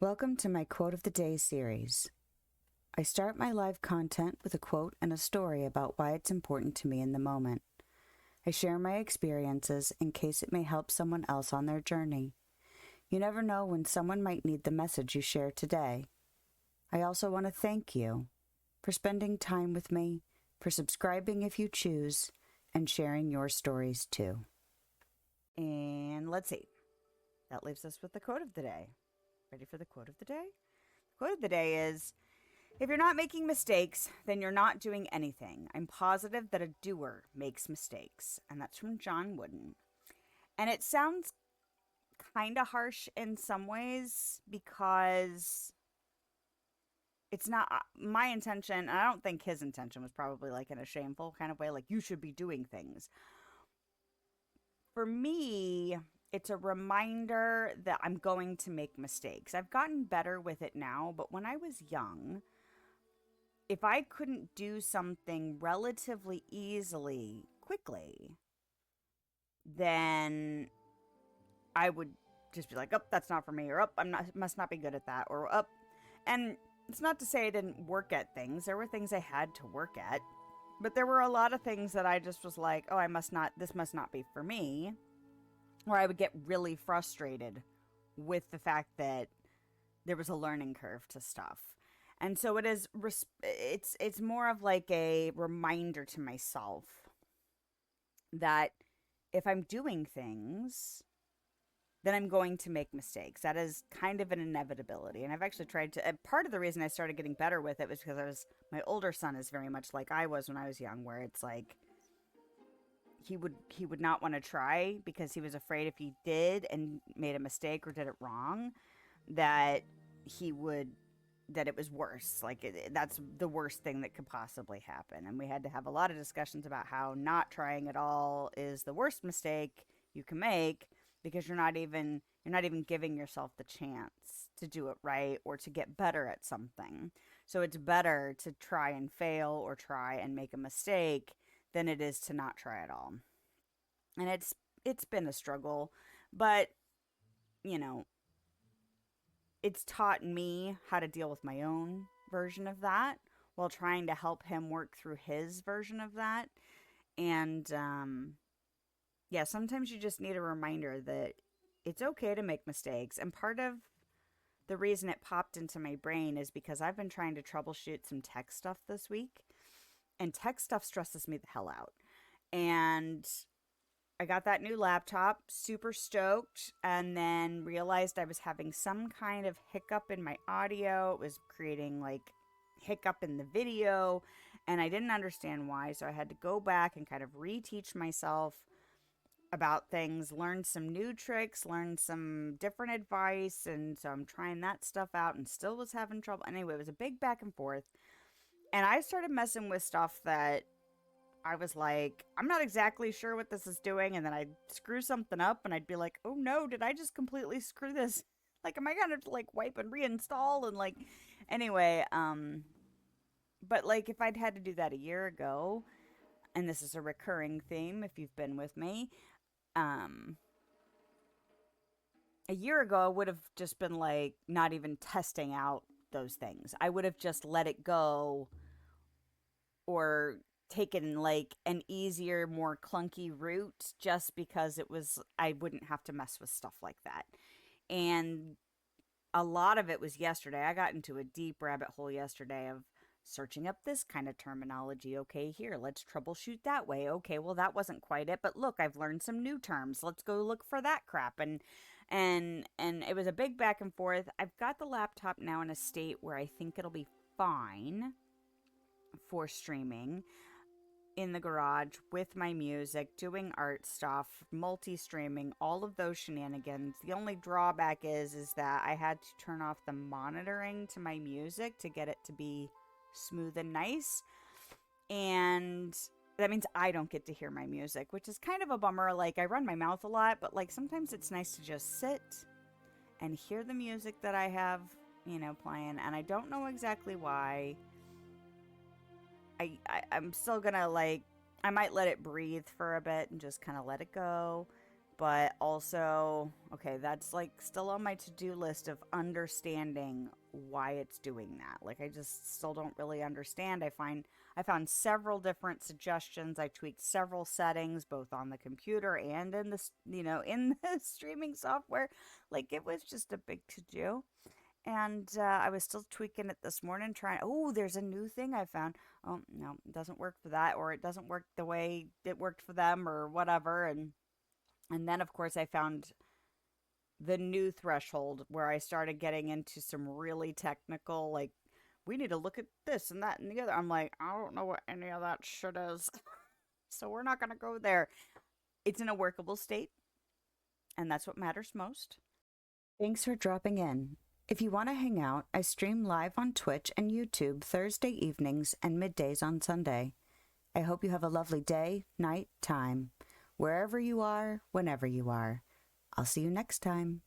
Welcome to my Quote of the Day series. I start my live content with a quote and a story about why it's important to me in the moment. I share my experiences in case it may help someone else on their journey. You never know when someone might need the message you share today. I also want to thank you for spending time with me, for subscribing if you choose, and sharing your stories too. And let's see. That leaves us with the quote of the day. Ready for the quote of the day? The quote of the day is, if you're not making mistakes, then you're not doing anything. I'm positive that a doer makes mistakes. And that's from John Wooden. And it sounds kind of harsh in some ways because it's not my intention. And I don't think his intention was probably like in a shameful kind of way, like you should be doing things. For me, it's a reminder that I'm going to make mistakes. I've gotten better with it now, but when I was young, if I couldn't do something relatively easily, quickly, then I would just be like, oh, that's not for me, or oh, must not be good at that, or up. And it's not to say I didn't work at things. There were things I had to work at, but there were a lot of things that I just was like, oh, this must not be for me. Or I would get really frustrated with the fact that there was a learning curve to stuff. And so it's more of like a reminder to myself that if I'm doing things, then I'm going to make mistakes. That is kind of an inevitability. And I've actually tried to, part of the reason I started getting better with it was because my older son is very much like I was when I was young, where it's like, he would not want to try because he was afraid if he did and made a mistake or did it wrong, that it was worse. Like that's the worst thing that could possibly happen. And we had to have a lot of discussions about how not trying at all is the worst mistake you can make because you're not even giving yourself the chance to do it right or to get better at something. So it's better to try and fail or try and make a mistake than it is to not try at all. And it's been a struggle, but you know, it's taught me how to deal with my own version of that while trying to help him work through his version of that. And yeah, sometimes you just need a reminder that it's okay to make mistakes. And part of the reason it popped into my brain is because I've been trying to troubleshoot some tech stuff this week, and tech stuff stresses me the hell out. And I got that new laptop, super stoked, and then realized I was having some kind of hiccup in my audio. It was creating like hiccup in the video, and I didn't understand why. So I had to go back and kind of reteach myself about things, learn some new tricks, learn some different advice. And so I'm trying that stuff out and still was having trouble. Anyway, it was a big back and forth. And I started messing with stuff that I was like, I'm not exactly sure what this is doing. And then I'd screw something up and I'd be like, oh no, did I just completely screw this? Like, am I going to like wipe and reinstall? And like, anyway, but like if I'd had to do that a year ago, and this is a recurring theme if you've been with me, um, a year ago, I would have just been like, not even testing out those things. I would have just let it go or taken like an easier, more clunky route just because I wouldn't have to mess with stuff like that. And a lot of it was yesterday. I got into a deep rabbit hole yesterday of searching up this kind of terminology. Okay, here, let's troubleshoot that way. Okay, well that wasn't quite it, but look, I've learned some new terms. Let's go look for that crap. And it was a big back and forth. I've got the laptop now in a state where I think it'll be fine for streaming in the garage with my music, doing art stuff, multi-streaming, all of those shenanigans. The only drawback is that I had to turn off the monitoring to my music to get it to be smooth and nice. And that means I don't get to hear my music, which is kind of a bummer. Like, I run my mouth a lot, but like sometimes it's nice to just sit and hear the music that I have, playing. And I don't know exactly why. I'm still gonna I might let it breathe for a bit and just kind of let it go But also, okay, that's like still on my to-do list of understanding why it's doing that. Like I just still don't really understand. I found several different suggestions. I tweaked several settings both on the computer and in in the streaming software. Like it was just a big to-do. And I was still tweaking it this morning, trying. Oh, there's a new thing I found. Oh no, it doesn't work for that, or it doesn't work the way it worked for them, or whatever. And then, of course, I found the new threshold where I started getting into some really technical, like, we need to look at this and that and the other. I'm like, I don't know what any of that shit is. So we're not going to go there. It's in a workable state, and that's what matters most. Thanks for dropping in. If you want to hang out, I stream live on Twitch and YouTube Thursday evenings and middays on Sunday. I hope you have a lovely day, night, time, wherever you are, whenever you are. I'll see you next time.